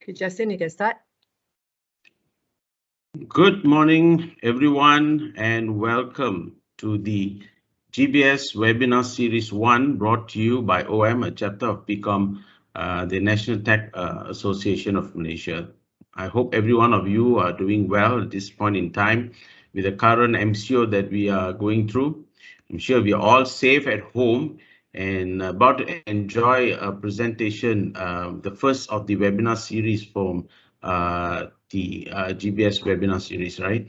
Okay, Justin, you can start. Good morning, everyone, and welcome to the GBS webinar series 1 brought to you by OM, a chapter of PCOM, the National Tech Association of Malaysia. I hope every one of you are doing well at this point in time with the current MCO that we are going through. I'm sure we are all safe at home and about to enjoy a presentation, the first of the webinar series from the GBS webinar series, right?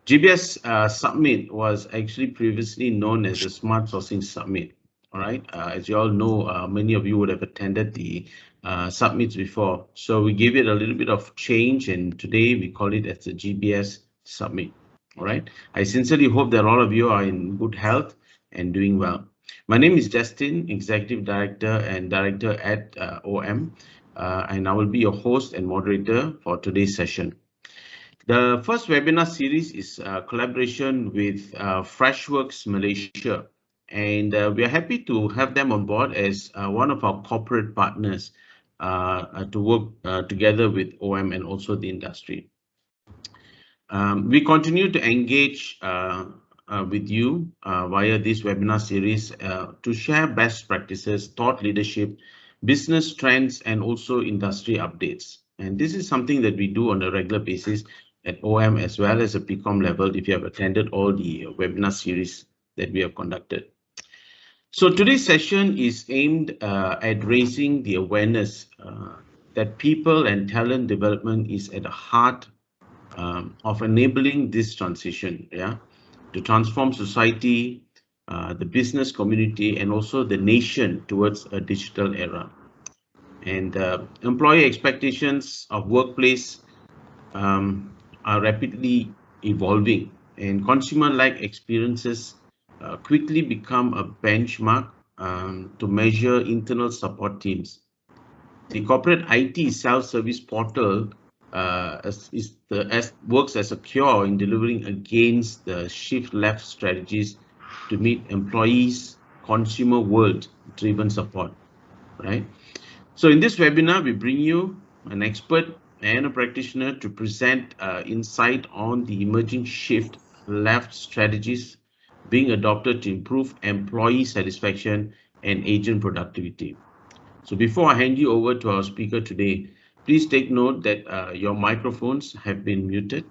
GBS Summit was actually previously known as the Smart Sourcing Summit. All right, as you all know, many of you would have attended the summits before. So we gave it a little bit of change, and today we call it as the GBS Summit. All right, I sincerely hope that all of you are in good health and doing well. My name is Justin, Executive Director and Director at OM, and I will be your host and moderator for today's session. The first webinar series is a collaboration with Freshworks Malaysia, and we are happy to have them on board as one of our corporate partners to work together with OM and also the industry. We continue to engage with you via this webinar series to share best practices, thought leadership, business trends, and also industry updates. And this is something that we do on a regular basis at OM as well as a PCOM level if you have attended all the webinar series that we have conducted. So today's session is aimed at raising the awareness that people and talent development is at the heart of enabling this transition, to transform society, the business community, and also the nation towards a digital era. And employee expectations of workplace are rapidly evolving, and consumer-like experiences quickly become a benchmark to measure internal support teams. The corporate IT self-service portal works as a cure in delivering against the shift-left strategies to meet employees' consumer world-driven support, right? So in this webinar, we bring you an expert and a practitioner to present insight on the emerging shift-left strategies being adopted to improve employee satisfaction and agent productivity. So before I hand you over to our speaker today, please take note that your microphones have been muted.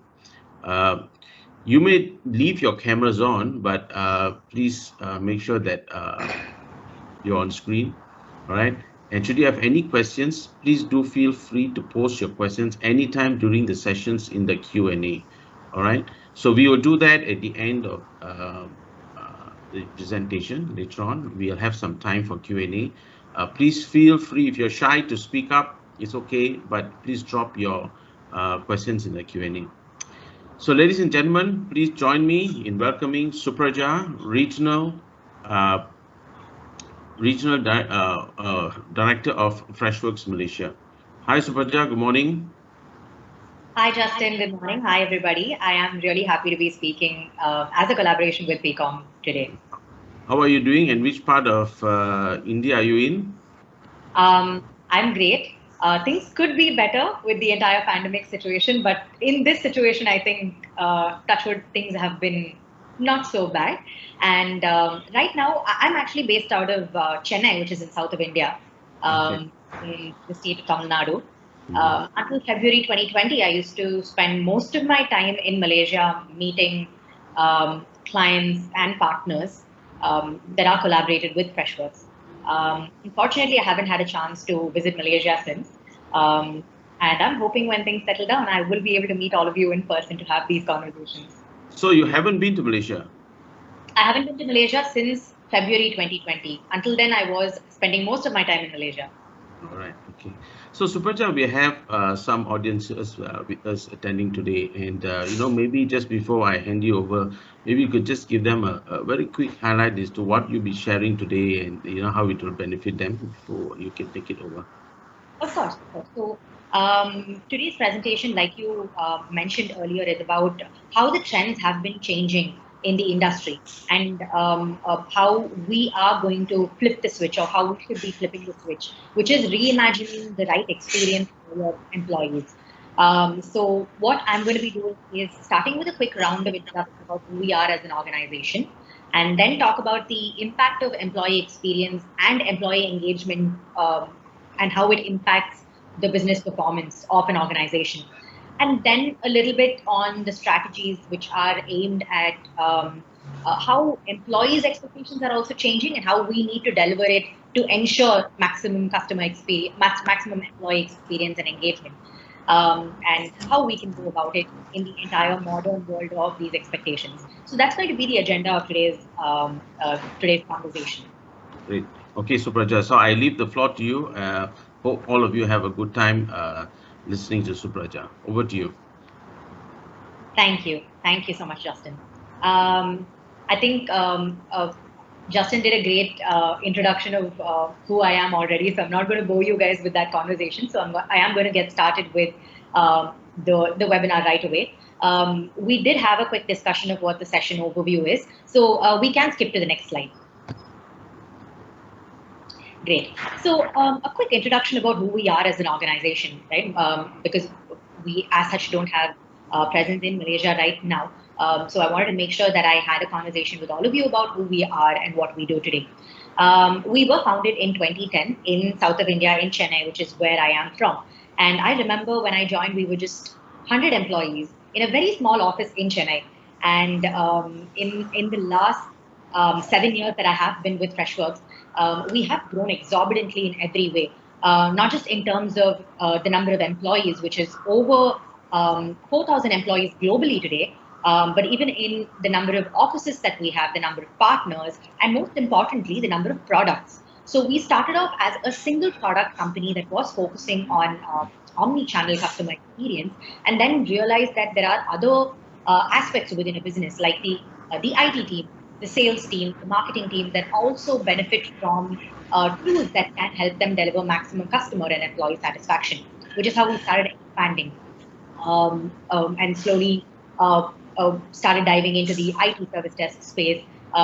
You may leave your cameras on, but please make sure that you're on screen, all right? And should you have any questions, please do feel free to post your questions anytime during the sessions in the Q&A, all right? So we will do that at the end of the presentation later on. We'll have some time for Q&A. Please feel free, if you're shy to speak up, it's okay, but please drop your questions in the Q&A. So ladies and gentlemen, please join me in welcoming Supraja, Regional Director of Freshworks Malaysia. Hi Supraja, good morning. Hi Justin, good morning. Hi everybody. I am really happy to be speaking as a collaboration with PCOM today. How are you doing and which part of India are you in? I'm great. Things could be better with the entire pandemic situation, but in this situation, I think touchwood things have been not so bad. And right now, I'm actually based out of Chennai, which is in south of India, in the state of Tamil Nadu. Until February 2020, I used to spend most of my time in Malaysia meeting clients and partners that are collaborated with Freshworks. Unfortunately, I haven't had a chance to visit Malaysia since. And I'm hoping when things settle down, I will be able to meet all of you in person to have these conversations. So you haven't been to Malaysia? I haven't been to Malaysia since February 2020. Until then, I was spending most of my time in Malaysia. All right, okay. So Supraja, we have some audiences with us attending today, and maybe just before I hand you over, maybe you could just give them a very quick highlight as to what you'll be sharing today, and how it will benefit them before you can take it over. Of course. So today's presentation, like you mentioned earlier, is about how the trends have been changing in the industry, and how we are going to flip the switch, or how we should be flipping the switch, which is reimagining the right experience for your employees. So what I'm going to be doing is starting with a quick round of introduction about who we are as an organization, and then talk about the impact of employee experience and employee engagement, and how it impacts the business performance of an organization. And then a little bit on the strategies which are aimed at how employees' expectations are also changing, and how we need to deliver it to ensure maximum customer experience, maximum employee experience and engagement, and how we can go about it in the entire modern world of these expectations. So that's going to be the agenda of today's conversation. Great. Okay, Supraja. So I leave the floor to you. Hope all of you have a good time listening to Supraja. Over to you. Thank you. Thank you so much, Justin. I think Justin did a great introduction of who I am already, so I'm not going to bore you guys with that conversation. So I am going to get started with the webinar right away. We did have a quick discussion of what the session overview is, so we can skip to the next slide. Great. So a quick introduction about who we are as an organization, right? Because we, as such, don't have presence in Malaysia right now. So I wanted to make sure that I had a conversation with all of you about who we are and what we do today. We were founded in 2010 in south of India, in Chennai, which is where I am from. And I remember when I joined, we were just 100 employees in a very small office in Chennai. And in the last 7 years that I have been with Freshworks, we have grown exorbitantly in every way, not just in terms of the number of employees, which is over 4,000 employees globally today, but even in the number of offices that we have, the number of partners, and most importantly, the number of products. So we started off as a single product company that was focusing on omni-channel customer experience, and then realized that there are other aspects within a business, like the IT team, the sales team, the marketing team, that also benefit from tools that can help them deliver maximum customer and employee satisfaction, which is how we started expanding, and slowly started diving into the IT service desk space,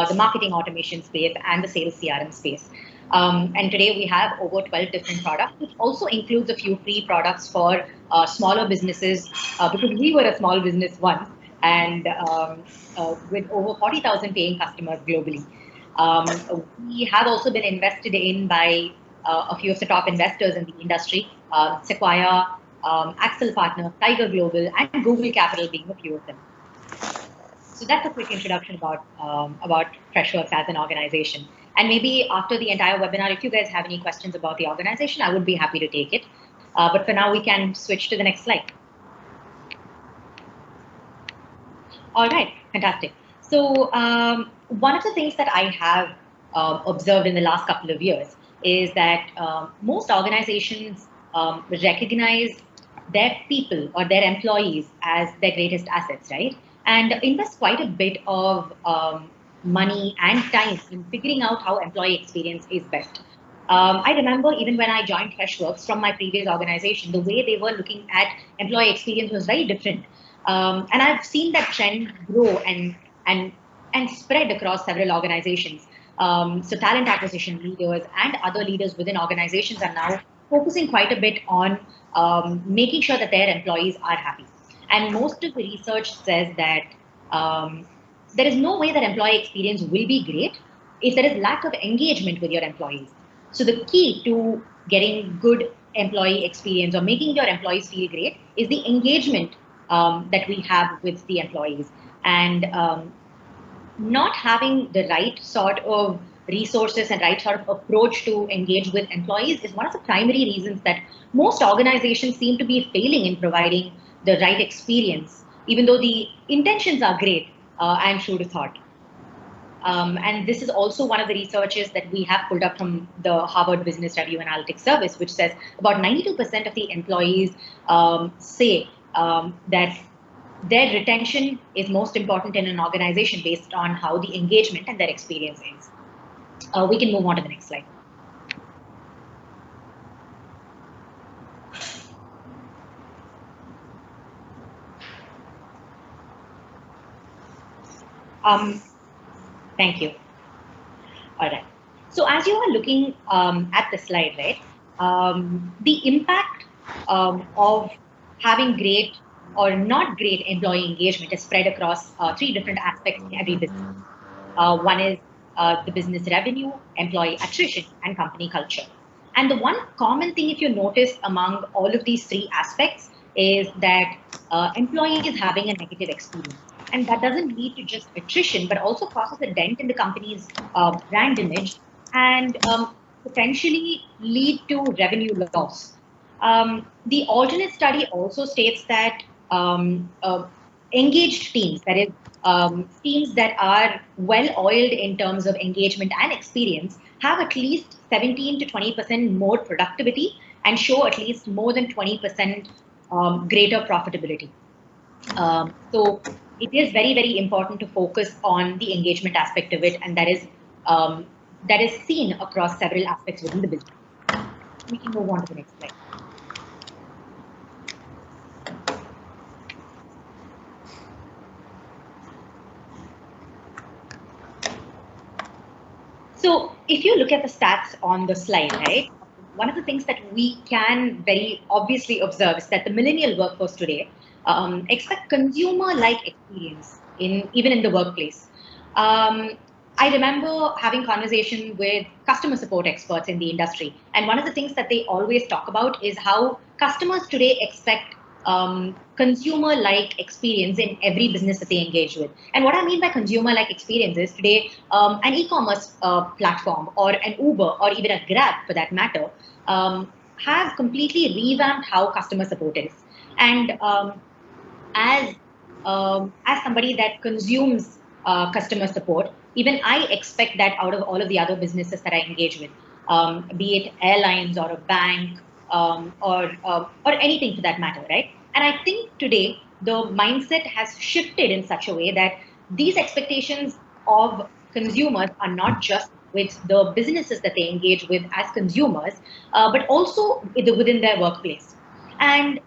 the marketing automation space, and the sales CRM space. And today we have over 12 different products, which also includes a few free products for smaller businesses, because we were a small business once, and with over 40,000 paying customers globally. We have also been invested in by a few of the top investors in the industry, Sequoia, Axel Partners, Tiger Global, and Google Capital being a few of them. So that's a quick introduction about Freshworks as an organization. And maybe after the entire webinar, if you guys have any questions about the organization, I would be happy to take it. But for now, we can switch to the next slide. All right, fantastic. So one of the things that I have observed in the last couple of years is that most organizations recognize their people or their employees as their greatest assets, right? And invest quite a bit of money and time in figuring out how employee experience is best. I remember even when I joined Freshworks from my previous organization, the way they were looking at employee experience was very different. And I've seen that trend grow and spread across several organizations. So talent acquisition leaders and other leaders within organizations are now focusing quite a bit on making sure that their employees are happy. And most of the research says that there is no way that employee experience will be great if there is lack of engagement with your employees. So the key to getting good employee experience or making your employees feel great is the engagement that we have with the employees. And not having the right sort of resources and right sort of approach to engage with employees is one of the primary reasons that most organizations seem to be failing in providing the right experience, even though the intentions are great, I'm sure to thought. And this is also one of the researches that we have pulled up from the Harvard Business Review Analytics Service, which says about 92% of the employees say that their retention is most important in an organization based on how the engagement and their experience is. We can move on to the next slide. Um, Thank you. All right. So as you are looking at the slide, right, the impact of having great or not great employee engagement is spread across three different aspects in every business. One is the business revenue, employee attrition, and company culture. And the one common thing, if you notice among all of these three aspects, is that employees having a negative experience. And that doesn't lead to just attrition, but also causes a dent in the company's brand image and potentially lead to revenue loss. The alternate study also states that engaged teams, that is, teams that are well oiled in terms of engagement and experience, have at least 17 to 20% more productivity and show at least more than 20% greater profitability. So it is very, very important to focus on the engagement aspect of it, and that is seen across several aspects within the business. We can move on to the next slide. So if you look at the stats on the slide, right, one of the things that we can very obviously observe is that the millennial workforce today expect consumer-like experience even in the workplace. I remember having conversation with customer support experts in the industry, and one of the things that they always talk about is how customers today expect consumer-like experience in every business that they engage with. And what I mean by consumer-like experience is today an e-commerce platform or an Uber or even a Grab, for that matter, have completely revamped how customer support is. And as somebody that consumes customer support, even I expect that out of all of the other businesses that I engage with, be it airlines or a bank or anything for that matter, right? And I think today the mindset has shifted in such a way that these expectations of consumers are not just with the businesses that they engage with as consumers, but also within their workplace. And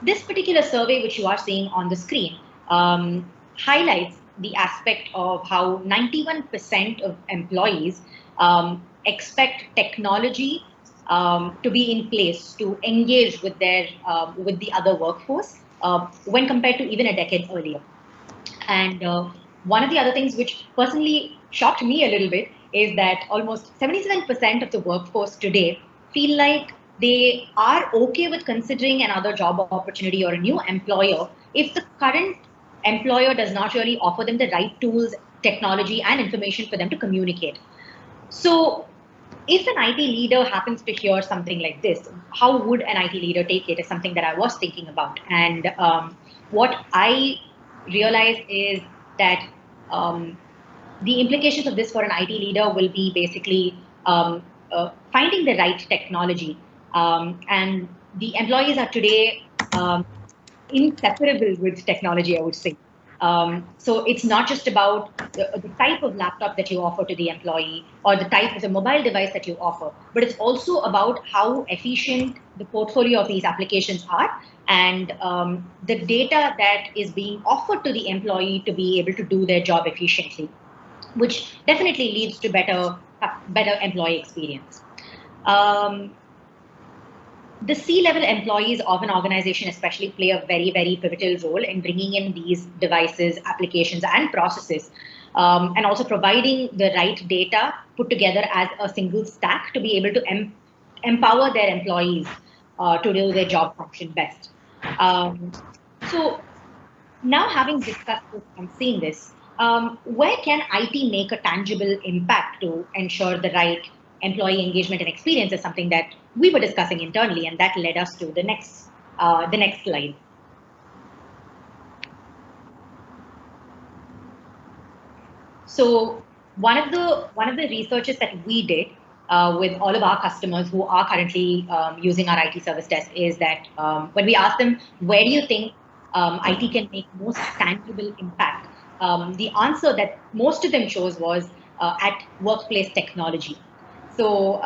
this particular survey, which you are seeing on the screen, highlights the aspect of how 91% of employees expect technology to be in place to engage with with the other workforce when compared to even a decade earlier. And one of the other things which personally shocked me a little bit is that almost 77% of the workforce today feel like they are okay with considering another job opportunity or a new employer if the current employer does not really offer them the right tools, technology, and information for them to communicate. So if an IT leader happens to hear something like this, how would an IT leader take it is something that I was thinking about. And what I realized is that the implications of this for an IT leader will be basically finding the right technology. And the employees are today inseparable with technology, I would say. So it's not just about the type of laptop that you offer to the employee or the type of the mobile device that you offer, but it's also about how efficient the portfolio of these applications are and the data that is being offered to the employee to be able to do their job efficiently, which definitely leads to better employee experience. The C-level employees of an organization especially play a very, very pivotal role in bringing in these devices, applications, and processes, and also providing the right data put together as a single stack to be able to empower their employees to do their job function best. So now having discussed this and seen this, where can IT make a tangible impact to ensure the right employee engagement and experience is something that we were discussing internally, and that led us to the next slide. So one of the researches that we did with all of our customers who are currently using our IT service desk is that when we asked them, where do you think IT can make most tangible impact? The answer that most of them chose was at workplace technology. So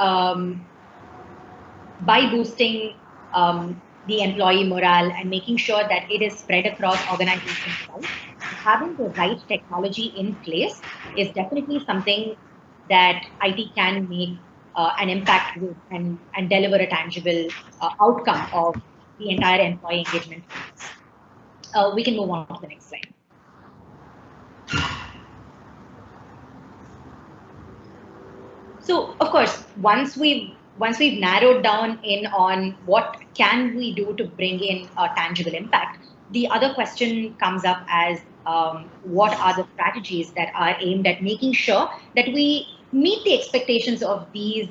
by boosting the employee morale and making sure that it is spread across organizations, having the right technology in place is definitely something that IT can make an impact with and deliver a tangible outcome of the entire employee engagement. We can move on to the next slide. So, of course, once we've narrowed down in on what can we do to bring in a tangible impact, the other question comes up as what are the strategies that are aimed at making sure that we meet the expectations of these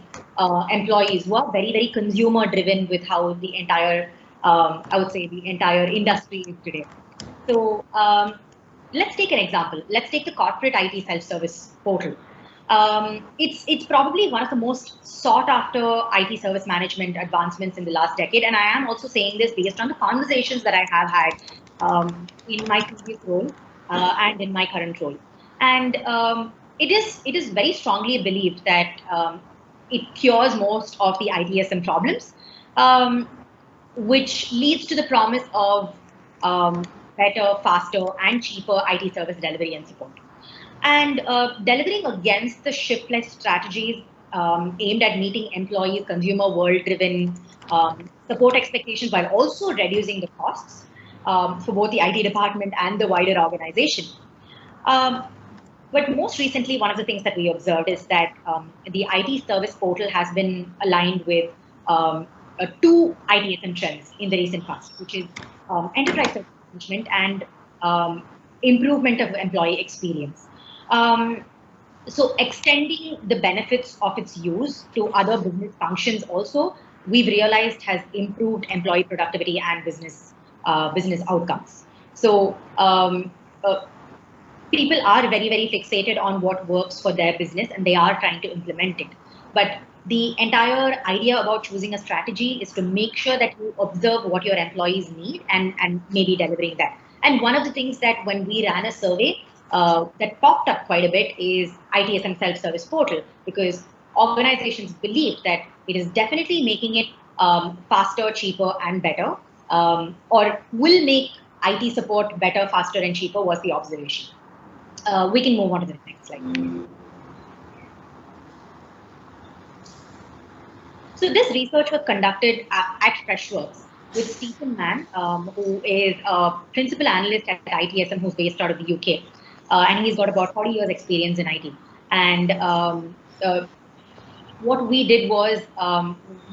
employees who are very, very consumer driven with how the entire, I would say, the entire industry is today. So let's take an example. Let's take the corporate IT self-service portal. It's probably one of the most sought after IT service management advancements in the last decade. And I am also saying this based on the conversations that I have had in my previous role and in my current role. And it is very strongly believed that it cures most of the ITSM problems, which leads to the promise of better, faster, and cheaper IT service delivery and support. And delivering against the shift-left strategies aimed at meeting employees' consumer world-driven support expectations while also reducing the costs for both the IT department and the wider organization. But most recently, one of the things that we observed is that the IT service portal has been aligned with two ITSM trends in the recent past, which is enterprise service management and improvement of employee experience. So extending the benefits of its use to other business functions also, we've realized has improved employee productivity and business outcomes. So people are very, very fixated on what works for their business and they are trying to implement it. But the entire idea about choosing a strategy is to make sure that you observe what your employees need and maybe delivering that. And one of the things that when we ran a survey that popped up quite a bit is ITSM self-service portal, because organizations believe that it is definitely making it faster, cheaper, and better, or will make IT support better, faster, and cheaper was the observation. We can move on to the next slide. So this research was conducted at Freshworks with Stephen Mann, who is a principal analyst at ITSM, who's based out of the UK. And he's got about 40 years experience in IT. And what we did was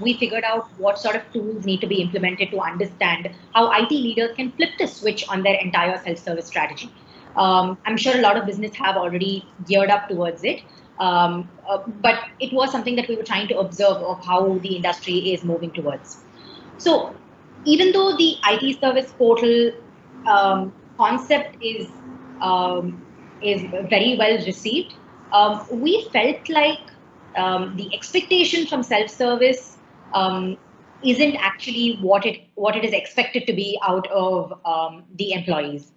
we figured out what sort of tools need to be implemented to understand how IT leaders can flip the switch on their entire self-service strategy. I'm sure a lot of business have already geared up towards it, but it was something that we were trying to observe of how the industry is moving towards. So even though the IT service portal concept is very well received, we felt like the expectation from self-service isn't actually what it is expected to be out of the employees.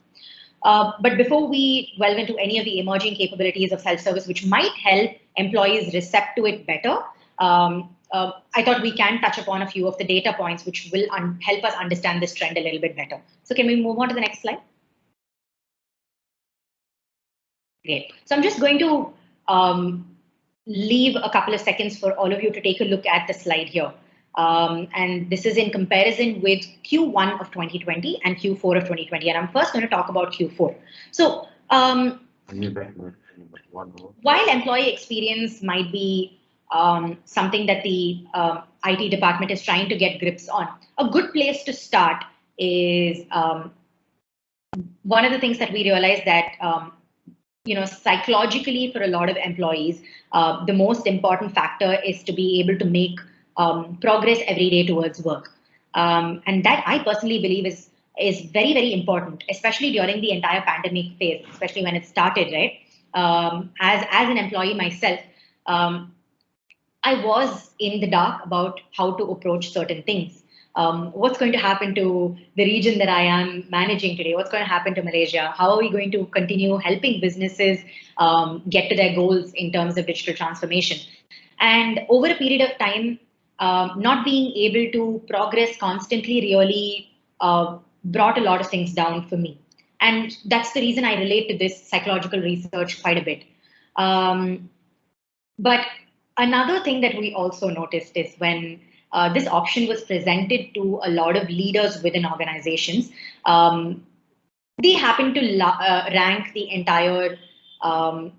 But before we delve into any of the emerging capabilities of self-service, which might help employees recept to it better, I thought we can touch upon a few of the data points which will help us understand this trend a little bit better. So can we move on to the next slide? Great. So I'm just going to leave a couple of seconds for all of you to take a look at the slide here. And this is in comparison with Q1 of 2020 and Q4 of 2020. And I'm first going to talk about Q4. So while employee experience might be something that the IT department is trying to get grips on, a good place to start is one of the things that we realized that psychologically for a lot of employees, the most important factor is to be able to make progress every day towards work. And that I personally believe is very, very important, especially during the entire pandemic phase, especially when it started, right? As an employee myself, I was in the dark about how to approach certain things. What's going to happen to the region that I am managing today? What's going to happen to Malaysia? How are we going to continue helping businesses get to their goals in terms of digital transformation? And over a period of time, not being able to progress constantly really brought a lot of things down for me. And that's the reason I relate to this psychological research quite a bit. But another thing that we also noticed is when this option was presented to a lot of leaders within organizations, they happen to rank the entire um,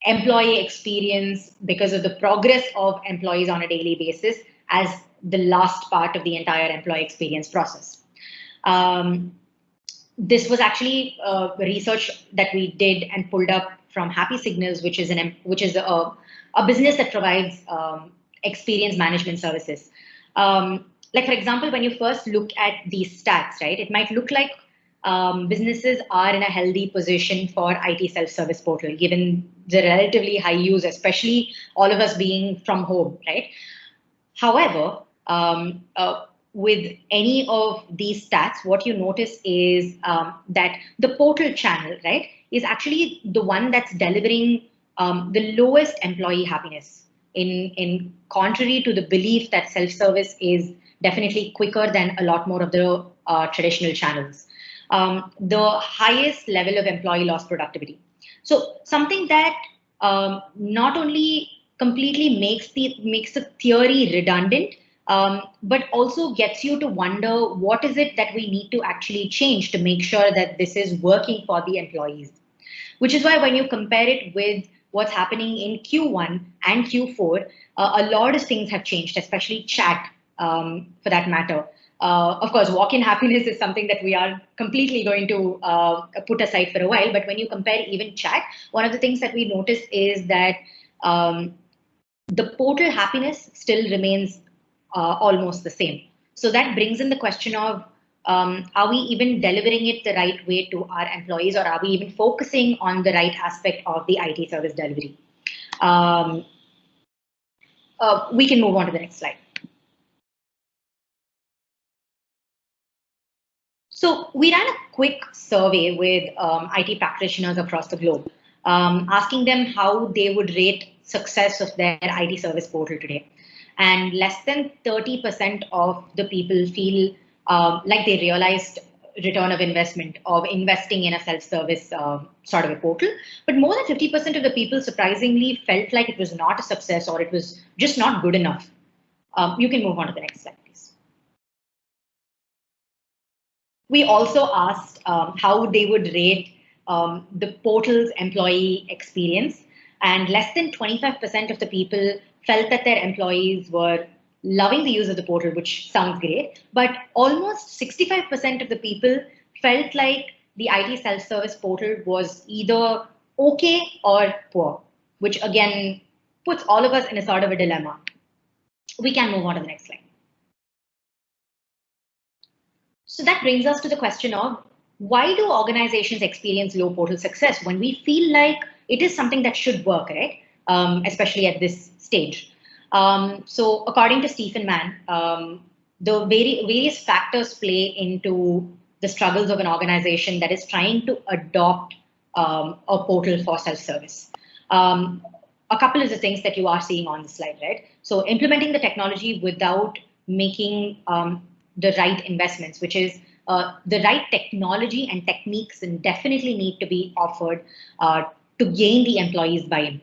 employee experience because of the progress of employees on a daily basis as the last part of the entire employee experience process. This was actually research that we did and pulled up from Happy Signals, which is a business that provides experience management services. Like, for example, when you first look at these stats, right, it might look like businesses are in a healthy position for IT self-service portal, given the relatively high use, especially all of us being from home, right? However, with any of these stats, what you notice is that the portal channel, right, is actually the one that's delivering the lowest employee happiness. In contrary to the belief that self-service is definitely quicker than a lot more of the traditional channels. The highest level of employee loss productivity. So something that not only completely makes the theory redundant, but also gets you to wonder what is it that we need to actually change to make sure that this is working for the employees. Which is why when you compare it with what's happening in Q1 and Q4, a lot of things have changed, especially chat for that matter. Of course, walk-in happiness is something that we are completely going to put aside for a while. But when you compare even chat, one of the things that we notice is that the portal happiness still remains almost the same. So that brings in the question of, are we even delivering it the right way to our employees, or are we even focusing on the right aspect of the IT service delivery? We can move on to the next slide. So we ran a quick survey with IT practitioners across the globe, asking them how they would rate success of their IT service portal today. And less than 30% of the people feel like they realized return of investment of investing in a self-service sort of a portal. But more than 50% of the people surprisingly felt like it was not a success or it was just not good enough. You can move on to the next slide, please. We also asked how they would rate the portal's employee experience, and less than 25% of the people felt that their employees were loving the use of the portal, which sounds great, but almost 65% of the people felt like the IT self-service portal was either okay or poor, which again puts all of us in a sort of a dilemma. We can move on to the next slide. So that brings us to the question of, why do organizations experience low portal success when we feel like it is something that should work, right? Especially at this stage. So according to Stephen Mann, the various factors play into the struggles of an organization that is trying to adopt a portal for self-service. A couple of the things that you are seeing on the slide, right? So implementing the technology without making the right investments, which is the right technology and techniques, and definitely need to be offered to gain the employees' buy-in.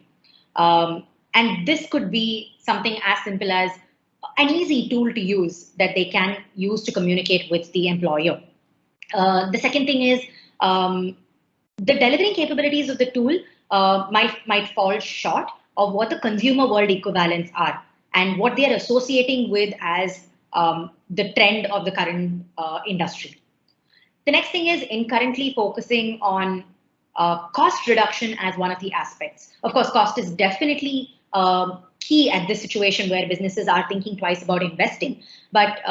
And this could be something as simple as an easy tool to use that they can use to communicate with the employer. The second thing is the delivering capabilities of the tool might fall short of what the consumer world equivalents are and what they are associating with as the trend of the current industry. The next thing is currently focusing on cost reduction as one of the aspects. Of course, cost is definitely key at this situation where businesses are thinking twice about investing. But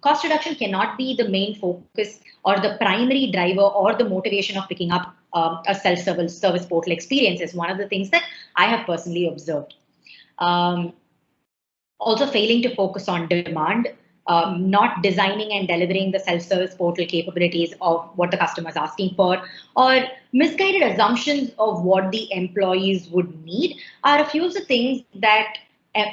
cost reduction cannot be the main focus or the primary driver or the motivation of picking up a self-service portal experience is one of the things that I have personally observed. Also failing to focus on demand, not designing and delivering the self-service portal capabilities of what the customer is asking for, or misguided assumptions of what the employees would need are a few of the things that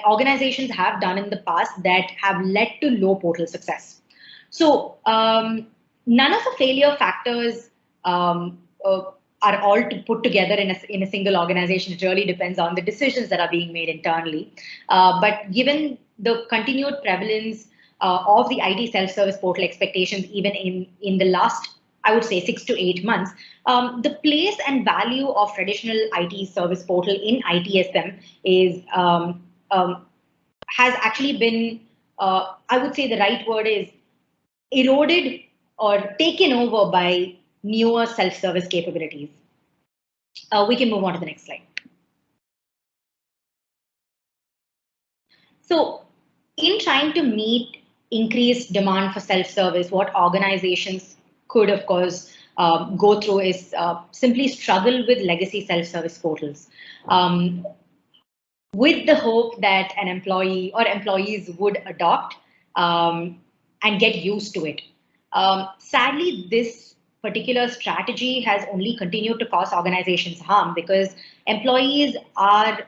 organizations have done in the past that have led to low portal success. So none of the failure factors are all put together in a single organization. It really depends on the decisions that are being made internally. But given the continued prevalence of the IT self-service portal expectations, even in the last, I would say, 6 to 8 months, the place and value of traditional IT service portal in ITSM is has actually been, I would say the right word is eroded or taken over by newer self-service capabilities. We can move on to the next slide. So, in trying to meet increased demand for self-service, what organizations could, of course, go through is simply struggle with legacy self-service portals. With the hope that an employee or employees would adopt and get used to it. Sadly, this particular strategy has only continued to cause organizations harm because employees are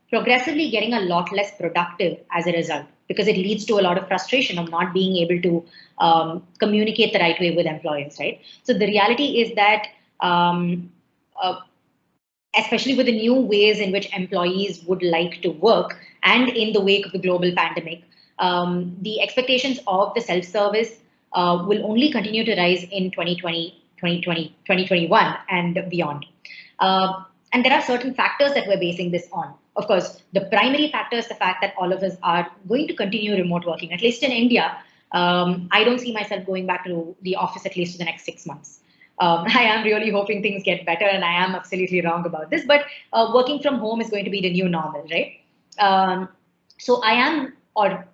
progressively getting a lot less productive as a result, because it leads to a lot of frustration of not being able to communicate the right way with employers, right? So the reality is that especially with the new ways in which employees would like to work and in the wake of the global pandemic, the expectations of the self-service will only continue to rise in 2020, 2020, 2021 and beyond. And there are certain factors that we're basing this on. Of course, the primary factor is the fact that all of us are going to continue remote working, at least in India. I don't see myself going back to the office at least for the next 6 months. I am really hoping things get better, and I am absolutely wrong about this, but working from home is going to be the new normal, right? So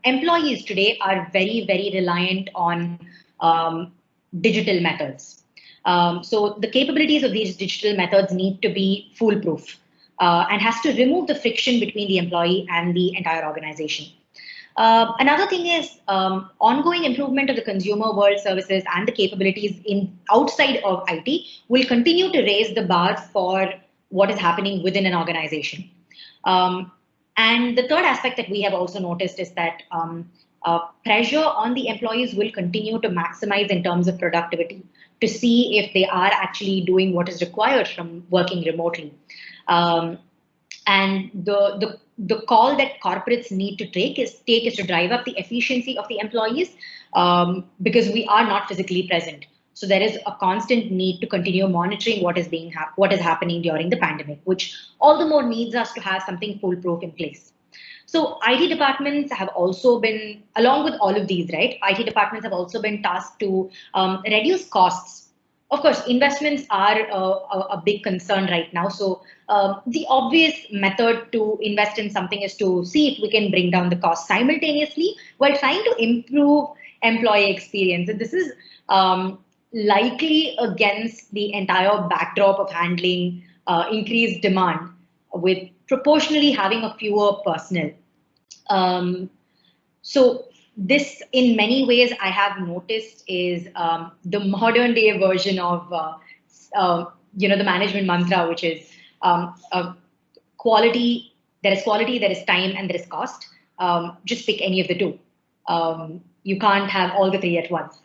employees today are very, very reliant on digital methods. So the capabilities of these digital methods need to be foolproof and has to remove the friction between the employee and the entire organization. Another thing is ongoing improvement of the consumer world services and the capabilities outside of IT will continue to raise the bar for what is happening within an organization. And the third aspect that we have also noticed is that pressure on the employees will continue to maximize in terms of productivity to see if they are actually doing what is required from working remotely. And the call that corporates need to take is to drive up the efficiency of the employees because we are not physically present. So there is a constant need to continue monitoring what is happening during the pandemic, which all the more needs us to have something foolproof in place. So IT departments have also been, along with all of these, right? IT departments have also been tasked to reduce costs. Of course, investments are a big concern right now. So the obvious method to invest in something is to see if we can bring down the cost simultaneously while trying to improve employee experience. And this is likely against the entire backdrop of handling increased demand with proportionally having a fewer personnel. So this, in many ways, I have noticed is the modern day version of the management mantra, which is quality. There is quality, there is time, and there is cost. Just pick any of the two. You can't have all the three at once.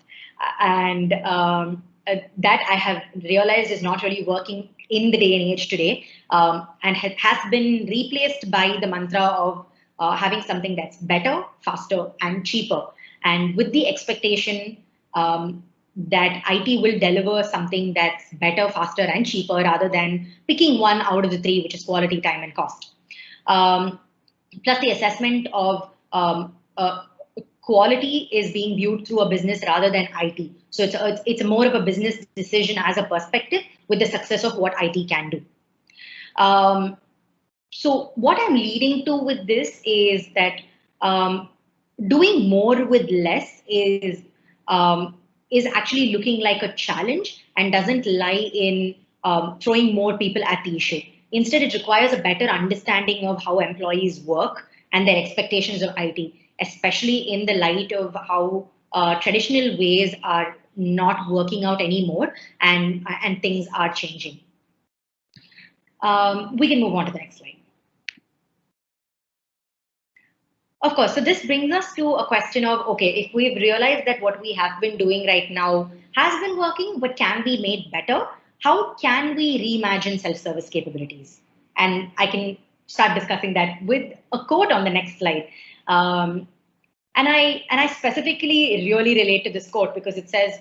And that I have realized is not really working in the day and age today, and has been replaced by the mantra of having something that's better, faster, and cheaper. And with the expectation that IT will deliver something that's better, faster, and cheaper rather than picking one out of the three, which is quality, time, and cost. Plus the assessment of quality is being viewed through a business rather than IT. So it's more of a business decision as a perspective with the success of what IT can do. So what I'm leading to with this is that doing more with less is actually looking like a challenge and doesn't lie in throwing more people at the issue. Instead, it requires a better understanding of how employees work and their expectations of IT, especially in the light of how traditional ways are not working out anymore and things are changing. We can move on to the next slide. Of course. So this brings us to a question of, okay, if we've realized that what we have been doing right now has been working, but can be made better, how can we reimagine self-service capabilities? And I can start discussing that with a quote on the next slide. Um, and I specifically really relate to this quote because it says,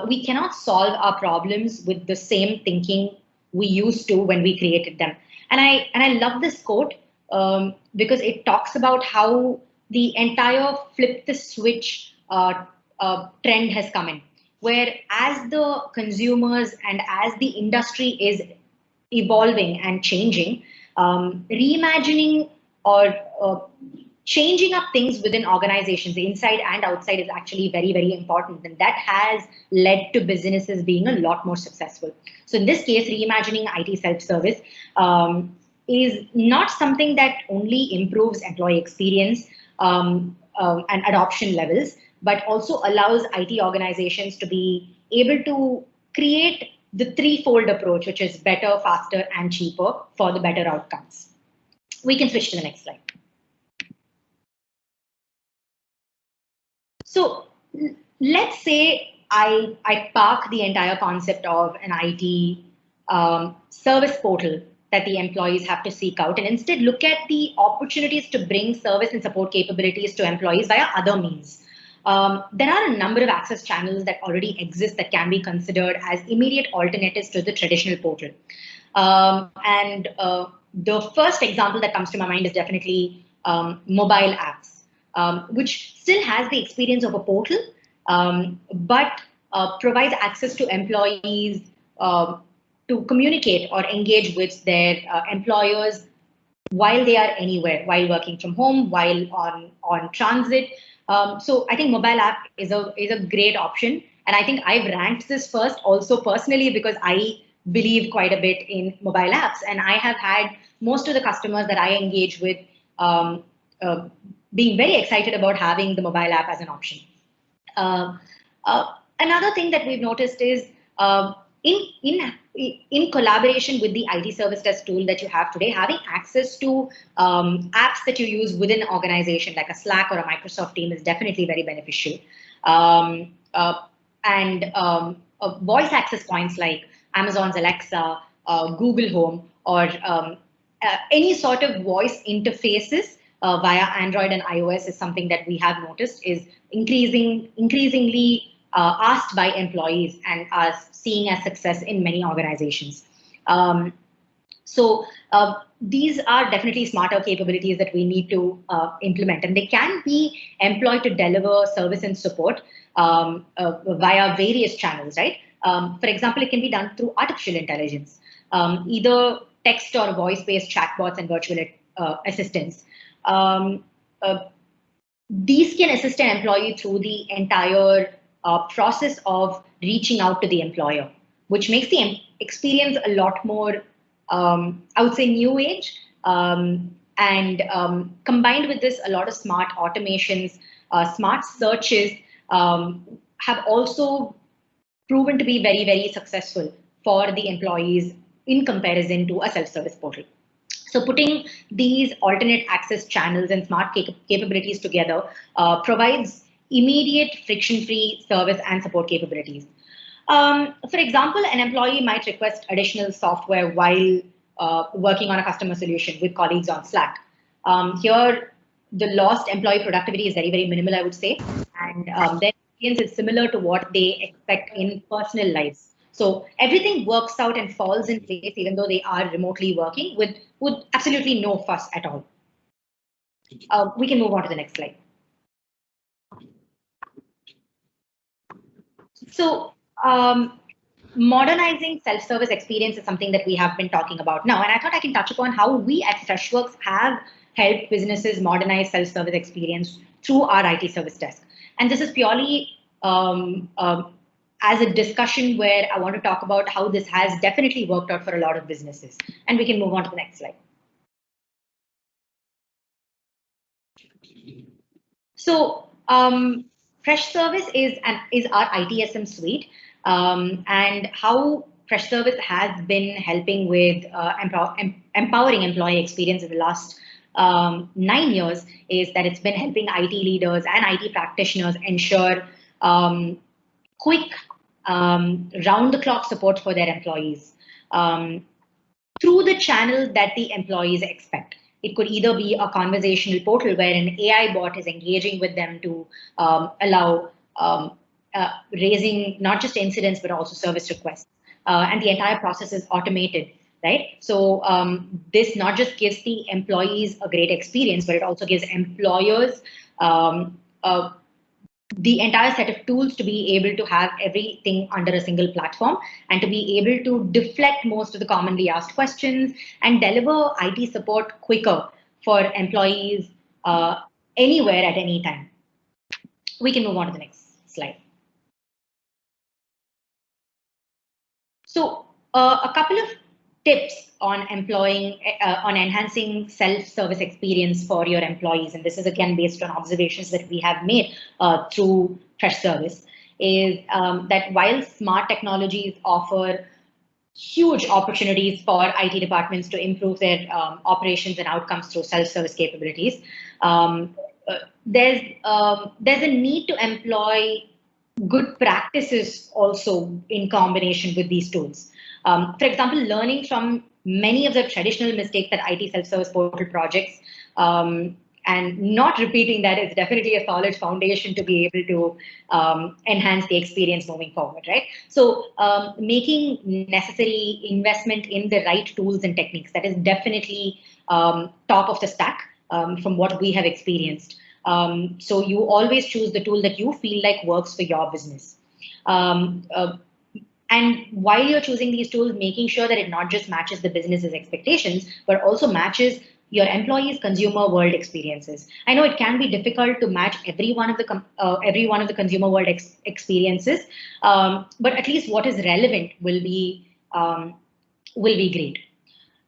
we cannot solve our problems with the same thinking we used to when we created them. And I love this quote because it talks about how the entire flip the switch trend has come in, where as the consumers and as the industry is evolving and changing, reimagining or changing up things within organizations, inside and outside, is actually very, very important. And that has led to businesses being a lot more successful. So in this case, reimagining IT self-service is not something that only improves employee experience and adoption levels, but also allows IT organizations to be able to create the threefold approach, which is better, faster, and cheaper for the better outcomes. We can switch to the next slide. So let's say I park the entire concept of an IT service portal that the employees have to seek out and instead look at the opportunities to bring service and support capabilities to employees via other means. There are a number of access channels that already exist that can be considered as immediate alternatives to the traditional portal. And the first example that comes to my mind is definitely mobile apps, which still has the experience of a portal, but provides access to employees to communicate or engage with their employers while they are anywhere, while working from home, while on transit. So I think mobile app is a great option. And I think I've ranked this first also personally because I believe quite a bit in mobile apps. And I have had most of the customers that I engage with being very excited about having the mobile app as an option. Another thing that we've noticed is in collaboration with the IT service desk tool that you have today, having access to apps that you use within an organization like a Slack or a Microsoft team is definitely very beneficial. Voice access points like Amazon's Alexa, Google Home, or any sort of voice interfaces via Android and iOS is something that we have noticed is increasingly asked by employees and are seeing as success in many organizations. So these are definitely smarter capabilities that we need to implement, and they can be employed to deliver service and support via various channels, right? For example, it can be done through artificial intelligence, either text or voice-based chatbots and virtual assistants. These can assist an employee through the entire process of reaching out to the employer, which makes the experience a lot more, I would say, new age. Combined with this, a lot of smart automations, smart searches have also proven to be very, very successful for the employees in comparison to a self-service portal. So putting these alternate access channels and smart capabilities together provides immediate friction-free service and support capabilities. For example, an employee might request additional software while working on a customer solution with colleagues on Slack. Here, the lost employee productivity is very, very minimal, I would say, and their experience is similar to what they expect in personal lives. So everything works out and falls in place, even though they are remotely working with absolutely no fuss at all. We can move on to the next slide. So modernizing self-service experience is something that we have been talking about now, and I thought I can touch upon how we at Freshworks have helped businesses modernize self-service experience through our IT service desk. And this is purely as a discussion where I want to talk about how this has definitely worked out for a lot of businesses. And we can move on to the next slide. So Freshservice is our ITSM suite, and how Freshservice has been helping with empowering employee experience in the last 9 years is that it's been helping IT leaders and IT practitioners ensure quick, round-the-clock support for their employees through the channel that the employees expect. It could either be a conversational portal where an AI bot is engaging with them to allow raising not just incidents, but also service requests. And the entire process is automated, right? So this not just gives the employees a great experience, but it also gives employers the entire set of tools to be able to have everything under a single platform and to be able to deflect most of the commonly asked questions and deliver IT support quicker for employees anywhere at any time. We can move on to the next slide. So a couple of tips on on enhancing self-service experience for your employees, and this is again based on observations that we have made through Freshservice, is that while smart technologies offer huge opportunities for IT departments to improve their operations and outcomes through self-service capabilities, there's a need to employ good practices also in combination with these tools. For example, learning from many of the traditional mistakes that IT self-service portal projects and not repeating that is definitely a solid foundation to be able to enhance the experience moving forward, right? So making necessary investment in the right tools and techniques, that is definitely top of the stack from what we have experienced. So you always choose the tool that you feel like works for your business. And while you're choosing these tools, making sure that it not just matches the business's expectations, but also matches your employees' consumer world experiences. I know it can be difficult to match every one of the consumer world experiences, but at least what is relevant will be great.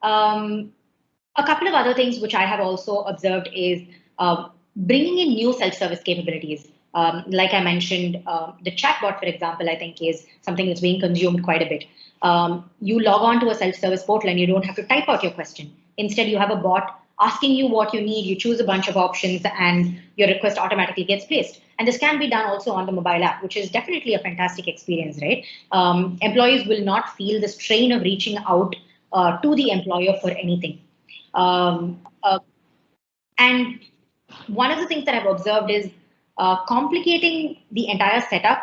A couple of other things which I have also observed is bringing in new self-service capabilities. Like I mentioned, the chatbot, for example, I think is something that's being consumed quite a bit. You log on to a self-service portal and you don't have to type out your question. Instead, you have a bot asking you what you need, you choose a bunch of options, and your request automatically gets placed. And this can be done also on the mobile app, which is definitely a fantastic experience, right? Employees will not feel the strain of reaching out to the employer for anything. And one of the things that I've observed is complicating the entire setup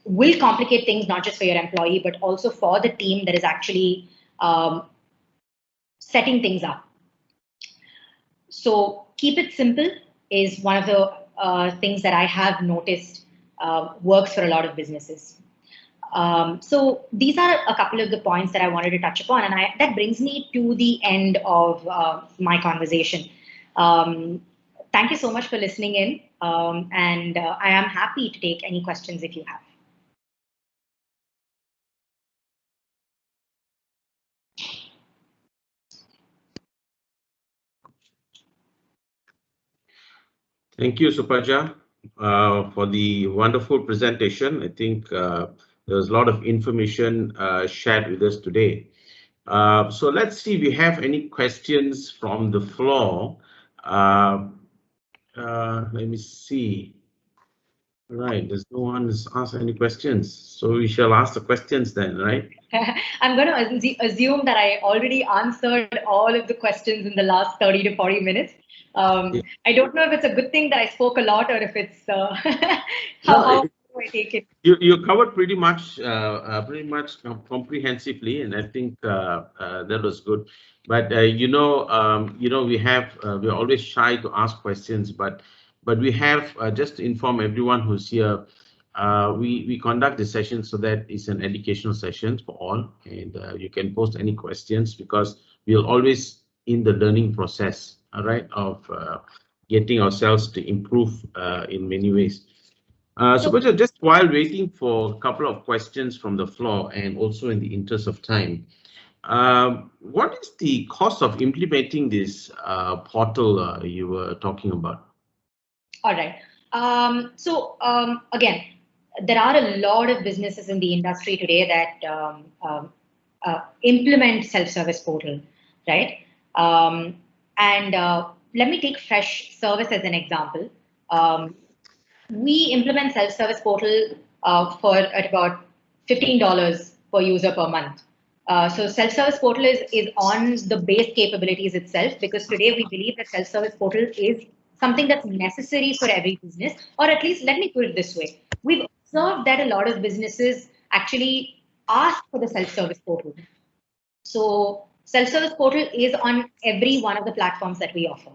will complicate things not just for your employee, but also for the team that is actually setting things up. So keep it simple is one of the things that I have noticed works for a lot of businesses. So these are a couple of the points that I wanted to touch upon, and that brings me to the end of my conversation. Thank you so much for listening in, and I am happy to take any questions if you have. Thank you, Supaja, for the wonderful presentation. I think there was a lot of information shared with us today. So let's see if we have any questions from the floor. Let me see. Right, there's no one who's asked any questions. So we shall ask the questions then, right? I'm going to assume that I already answered all of the questions in the last 30 to 40 minutes. Yeah. I don't know if it's a good thing that I spoke a lot or if it's how do I take it? You covered pretty much comprehensively, and I think that was good. But we're always shy to ask questions, but we have just to inform everyone who's here. We conduct the session so that it's an educational session for all, and you can post any questions because we'll always in the learning process, all right, of getting ourselves to improve in many ways. So just while waiting for a couple of questions from the floor and also in the interest of time, what is the cost of implementing this portal you were talking about? All right. Again, there are a lot of businesses in the industry today that implement self-service portal, right? And let me take fresh service as an example. We implement self-service portal for at about $15 per user per month. So self-service portal is on the base capabilities itself, because today we believe that self-service portal is something that's necessary for every business, or at least let me put it this way. We've observed that a lot of businesses actually ask for the self-service portal. So self-service portal is on every one of the platforms that we offer.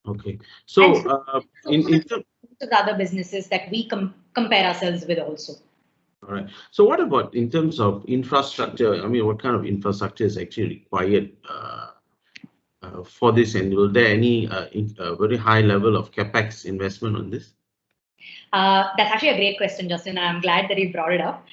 Okay. And So in terms of other businesses that we compare ourselves with also. all right. So what about in terms of infrastructure? I mean, what kind of infrastructure is actually required for this? And will there any very high level of capex investment on this? That's actually a great question, Justin. I'm glad that you brought it up.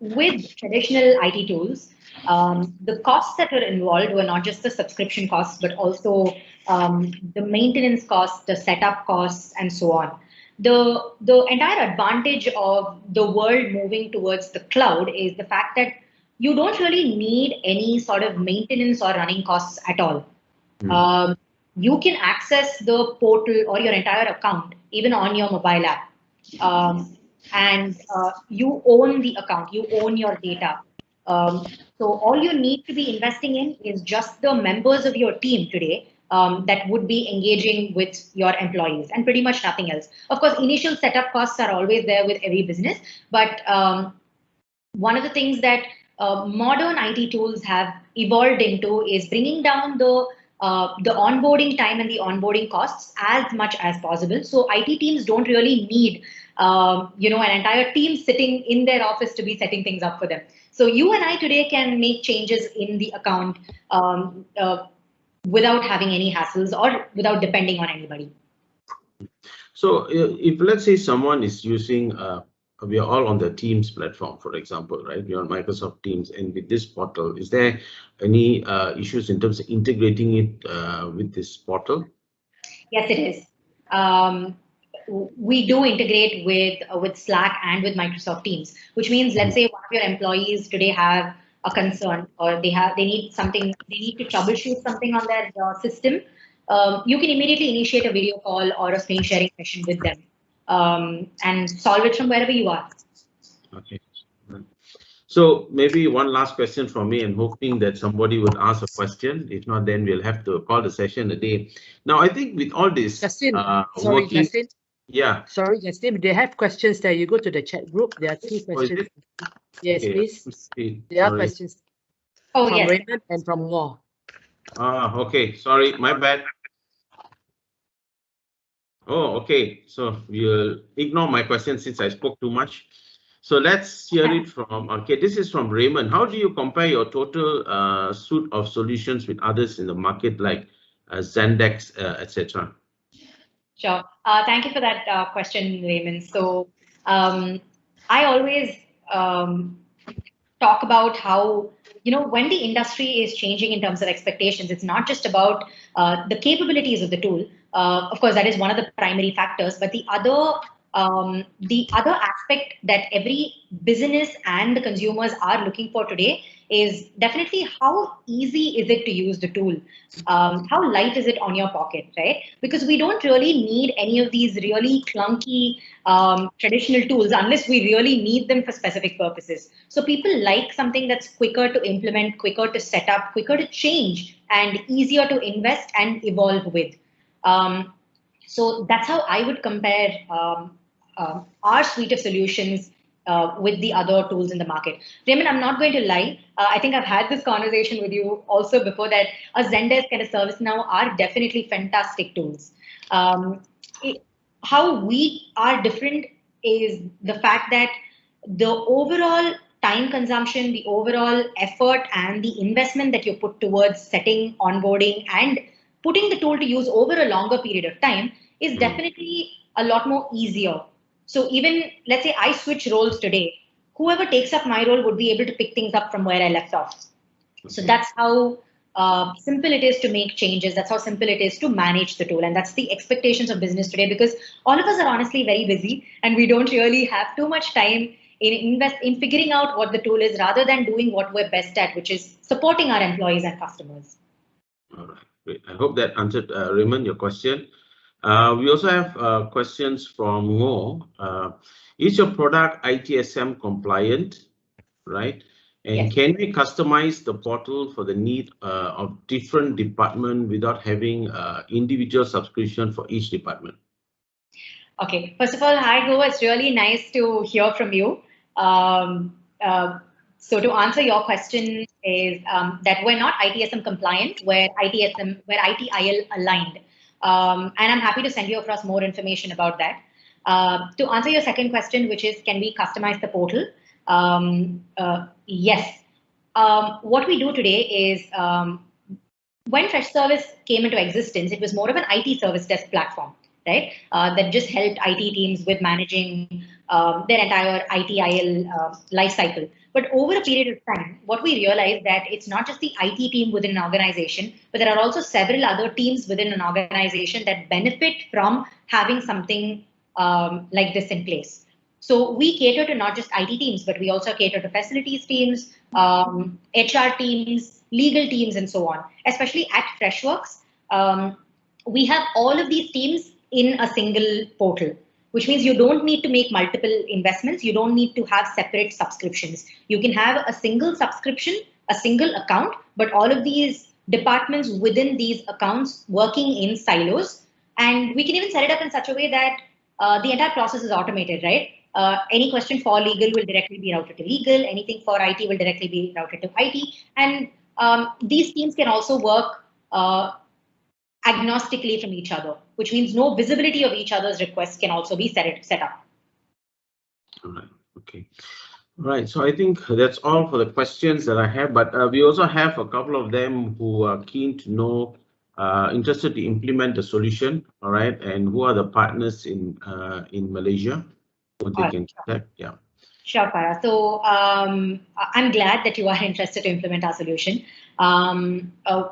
With traditional IT tools, the costs that were involved were not just the subscription costs, but also the maintenance costs, the setup costs, and so on. The entire advantage of the world moving towards the cloud is the fact that you don't really need any sort of maintenance or running costs at all. You can access the portal or your entire account even on your mobile app. And you own the account, you own your data. So all you need to be investing in is just the members of your team today that would be engaging with your employees, and pretty much nothing else. Of course, initial setup costs are always there with every business, but one of the things that modern IT tools have evolved into is bringing down the onboarding time and the onboarding costs as much as possible. So IT teams don't really need an entire team sitting in their office to be setting things up for them. So you and I today can make changes in the account without having any hassles or without depending on anybody. So if let's say someone is using, we are all on the Teams platform, for example, right? We are on Microsoft Teams, and with this portal, is there any issues in terms of integrating it with this portal? Yes, it is. We do integrate with Slack and with Microsoft Teams, which means, let's say one of your employees today have a concern, or they need to troubleshoot something on their system. You can immediately initiate a video call or a screen sharing session with them and solve it from wherever you are. Okay. So maybe one last question from me, and hoping that somebody would ask a question. If not, then we'll have to call the session a day. Now, I think with all this, Justin, Justin. Yeah. Sorry, Justin. They have questions there. You go to the chat group. There are 3 questions. Yes, okay, please. There are questions. Oh, from yes. Raymond and from War. Okay. Sorry, my bad. Oh, okay. So we'll ignore my question since I spoke too much. So let's hear it from, okay, this is from Raymond. How do you compare your total suite of solutions with others in the market like Zendex, etc.? Sure. Thank you for that question, Raymond. So I always talk about how, when the industry is changing in terms of expectations, it's not just about the capabilities of the tool. Of course, that is one of the primary factors, but the other aspect that every business and the consumers are looking for today is definitely how easy is it to use the tool, how light is it on your pocket, right? Because we don't really need any of these really clunky traditional tools unless we really need them for specific purposes. So people like something that's quicker to implement, quicker to set up, quicker to change, and easier to invest and evolve with. So that's how I would compare our suite of solutions with the other tools in the market. Raymond, I'm not going to lie. I think I've had this conversation with you also before, that a Zendesk and a ServiceNow are definitely fantastic tools. How we are different is the fact that the overall time consumption, the overall effort, and the investment that you put towards setting, onboarding, and putting the tool to use over a longer period of time is definitely a lot more easier. So even, let's say I switch roles today, whoever takes up my role would be able to pick things up from where I left off. So that's how simple it is to make changes. That's how simple it is to manage the tool. And that's the expectations of business today, because all of us are honestly very busy and we don't really have too much time in figuring out what the tool is rather than doing what we're best at, which is supporting our employees and customers. All right, great. I hope that answered, Raymond, your question. We also have questions from Mo. Is your product ITSM compliant, right? And Yes. can we customize the portal for the need of different department without having individual subscription for each department? Okay. First of all, hi, Go. It's really nice to hear from you. So to answer your question is that we're not ITSM compliant, we're ITIL aligned. And I'm happy to send you across more information about that. To answer your second question, which is, can we customize the portal? Yes. What we do today is when Fresh Service came into existence, it was more of an IT service desk platform, right? That just helped IT teams with managing their entire ITIL life cycle. But over a period of time, what we realized that it's not just the IT team within an organization, but there are also several other teams within an organization that benefit from having something like this in place. So we cater to not just IT teams, but we also cater to facilities teams, HR teams, legal teams, and so on. Especially at Freshworks, we have all of these teams in a single portal, which means you don't need to make multiple investments. You don't need to have separate subscriptions. You can have a single subscription, a single account, but all of these departments within these accounts working in silos. And we can even set it up in such a way that the entire process is automated, right? Any question for legal will directly be routed to legal. Anything for IT will directly be routed to IT. And these teams can also work agnostically from each other, which means no visibility of each other's requests can also be set up. All right. Okay. All right. So I think that's all for the questions that I have, but we also have a couple of them who are keen to know, interested to implement the solution. All right. And who are the partners in Malaysia who they can contact? Yeah. Sure, Farah. So I'm glad that you are interested to implement our solution.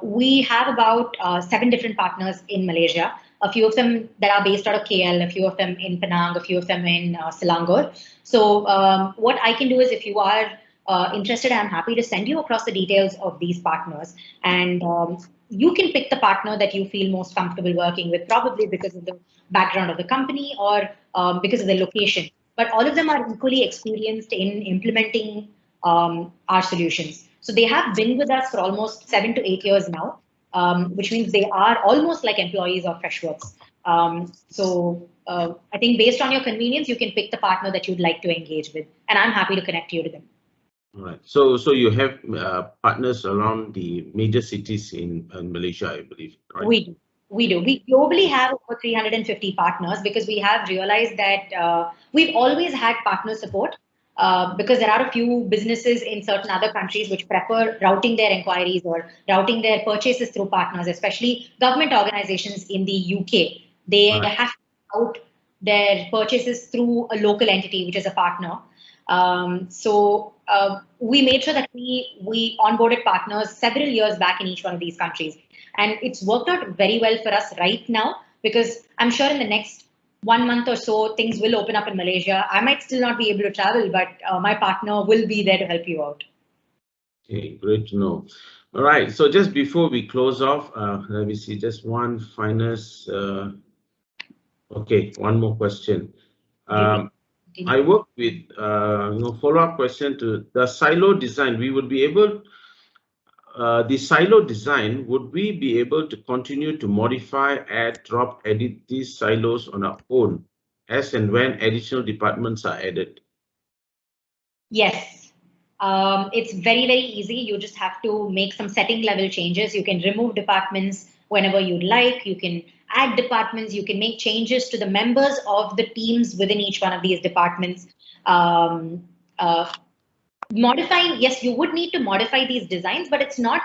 We have about 7 different partners in Malaysia, a few of them that are based out of KL, a few of them in Penang, a few of them in Selangor. So what I can do is, if you are interested, I'm happy to send you across the details of these partners. And you can pick the partner that you feel most comfortable working with, probably because of the background of the company or because of the location. But all of them are equally experienced in implementing our solutions. So they have been with us for almost 7 to 8 years now, which means they are almost like employees of Freshworks. So I think based on your convenience, you can pick the partner that you'd like to engage with, and I'm happy to connect you to them. All right. So you have partners around the major cities in Malaysia, I believe, right? We do. We globally have over 350 partners because we have realized that we've always had partner support because there are a few businesses in certain other countries which prefer routing their inquiries or routing their purchases through partners, especially government organizations in the UK. They have to route their purchases through a local entity, which is a partner. So we made sure that we onboarded partners several years back in each one of these countries. And it's worked out very well for us right now, because I'm sure in the next 1 month or so, things will open up in Malaysia. I might still not be able to travel, but my partner will be there to help you out. Okay, great to know. All right, so just before we close off, let me see, just one finance. Okay, one more question. I work with follow-up question to the silo design. We would be able, the silo design, would we be able to continue to modify, add, drop, edit these silos on our own as and when additional departments are added? Yes, it's very, very easy. You just have to make some setting level changes. You can remove departments whenever you'd like. You can add departments. You can make changes to the members of the teams within each one of these departments. Modifying, yes, you would need to modify these designs, but it's not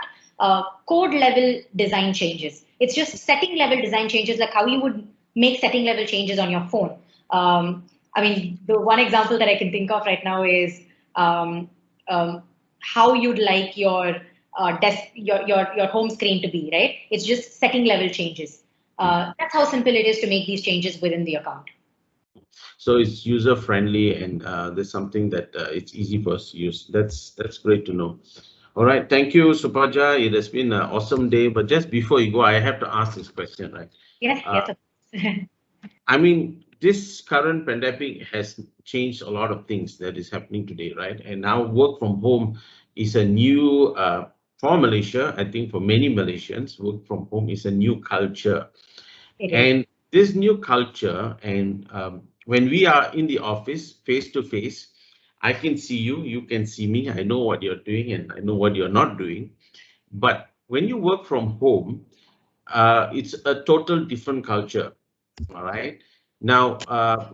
code level design changes. It's just setting level design changes, like how you would make setting level changes on your phone. I mean, the one example that I can think of right now is how you'd like your your home screen to be, right? It's just setting level changes. That's how simple it is to make these changes within the account. So it's user friendly, and there's something that it's easy for us to use. That's great to know. All right, thank you, Supaja. It has been an awesome day. But just before you go, I have to ask this question, right? Yes, yes. I mean, this current pandemic has changed a lot of things that is happening today, right? And now work from home is a new, for Malaysia, I think for many Malaysians, work from home is a new culture. And this new culture, and when we are in the office face to face, I can see you, you can see me, I know what you're doing and I know what you're not doing. But when you work from home, it's a total different culture. All right. Now,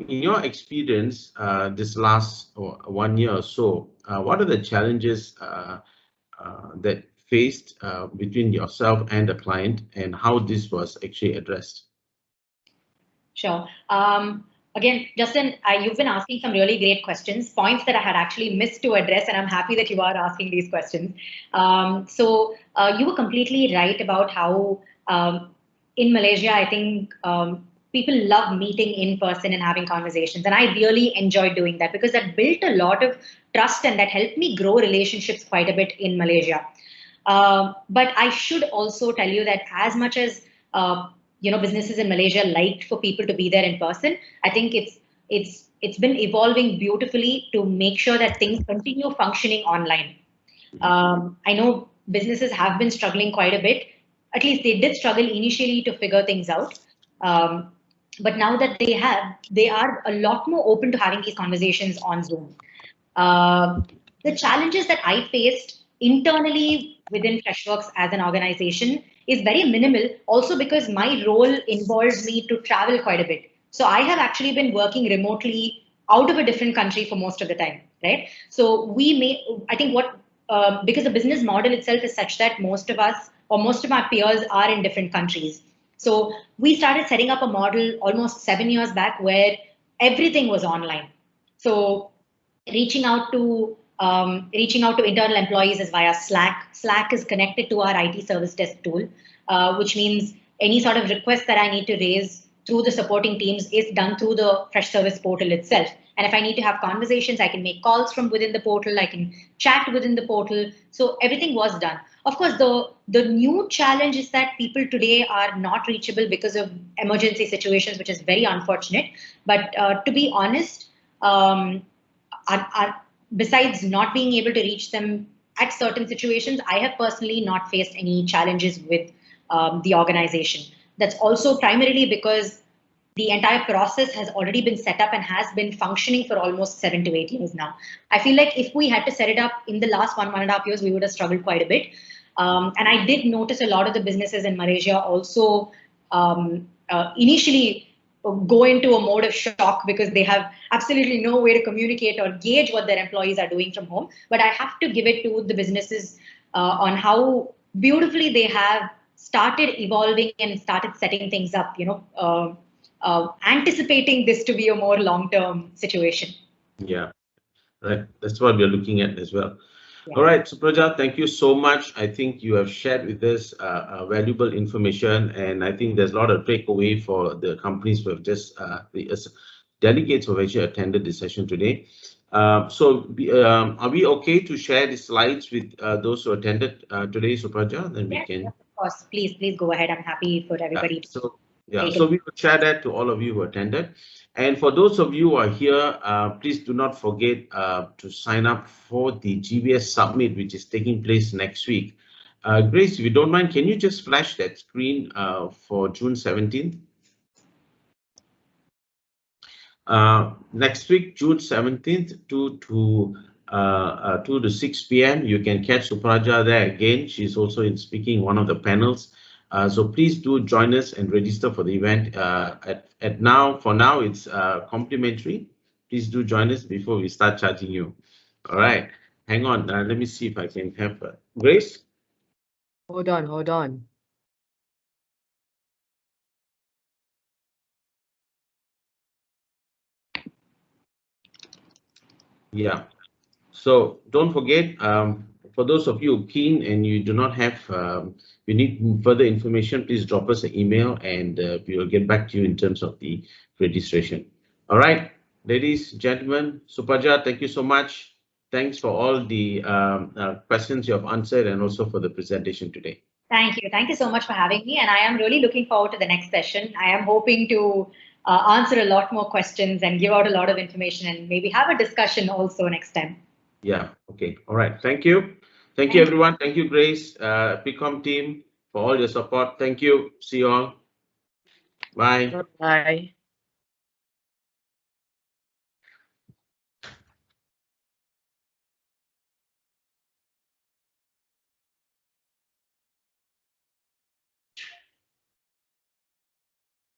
in your experience, this last 1 year or so, what are the challenges that faced between yourself and the client, and how this was actually addressed? Sure. Again, Justin, you've been asking some really great questions, points that I had actually missed to address, and I'm happy that you are asking these questions. So you were completely right about how in Malaysia, I think people love meeting in person and having conversations, and I really enjoyed doing that because that built a lot of trust and that helped me grow relationships quite a bit in Malaysia. But I should also tell you that as much as businesses in Malaysia liked for people to be there in person, I think it's been evolving beautifully to make sure that things continue functioning online. I know businesses have been struggling quite a bit. At least they did struggle initially to figure things out. But now that they are a lot more open to having these conversations on Zoom. The challenges that I faced internally within Freshworks as an organization is very minimal, also because my role involves me to travel quite a bit. So I have actually been working remotely out of a different country for most of the time, right? So I think because the business model itself is such that most of us or most of my peers are in different countries. So we started setting up a model almost 7 years back where everything was online. So reaching out to internal employees is via Slack. Slack is connected to our IT service desk tool, which means any sort of request that I need to raise through the supporting teams is done through the Fresh Service portal itself. And if I need to have conversations, I can make calls from within the portal. I can chat within the portal. So everything was done. Of course, the new challenge is that people today are not reachable because of emergency situations, which is very unfortunate. But to be honest, besides not being able to reach them at certain situations, I have personally not faced any challenges with the organization. That's also primarily because the entire process has already been set up and has been functioning for almost 7 to 8 years now. I feel like if we had to set it up in the last 1.5 years, we would have struggled quite a bit. And I did notice a lot of the businesses in Malaysia also initially go into a mode of shock because they have absolutely no way to communicate or gauge what their employees are doing from home. But I have to give it to the businesses on how beautifully they have started evolving and started setting things up, anticipating this to be a more long-term situation. Yeah, right. That's what we're looking at as well. Yeah. All right, Supraja, thank you so much. I think you have shared with us valuable information, and I think there's a lot of takeaway for the companies who have just, the delegates who have actually attended this session today. Are we okay to share the slides with those who attended today, Supraja? Then we can. Of course, please go ahead. I'm happy for everybody. So we will share that to all of you who attended. And for those of you who are here, please do not forget to sign up for the GBS Summit, which is taking place next week. Grace, if you don't mind, can you just flash that screen for June 17th? Next week, June 17th, 2 to 6 p.m. You can catch Supraja there again. She's also speaking one of the panels. So please do join us and register for the event. For now, it's complimentary. Please do join us before we start charging you. All right, hang on. Let me see if I can have Grace. Hold on. Yeah. So don't forget. For those of you keen and you do not have, you need further information, please drop us an email and we will get back to you in terms of the registration. All right, ladies, gentlemen, Supaja, thank you so much. Thanks for all the questions you have answered and also for the presentation today. Thank you. Thank you so much for having me. And I am really looking forward to the next session. I am hoping to answer a lot more questions and give out a lot of information and maybe have a discussion also next time. Yeah. Okay. All right. Thank you. Thank you, everyone. Thank you, Grace, PCOM team, for all your support. Thank you. See you all. Bye. Bye.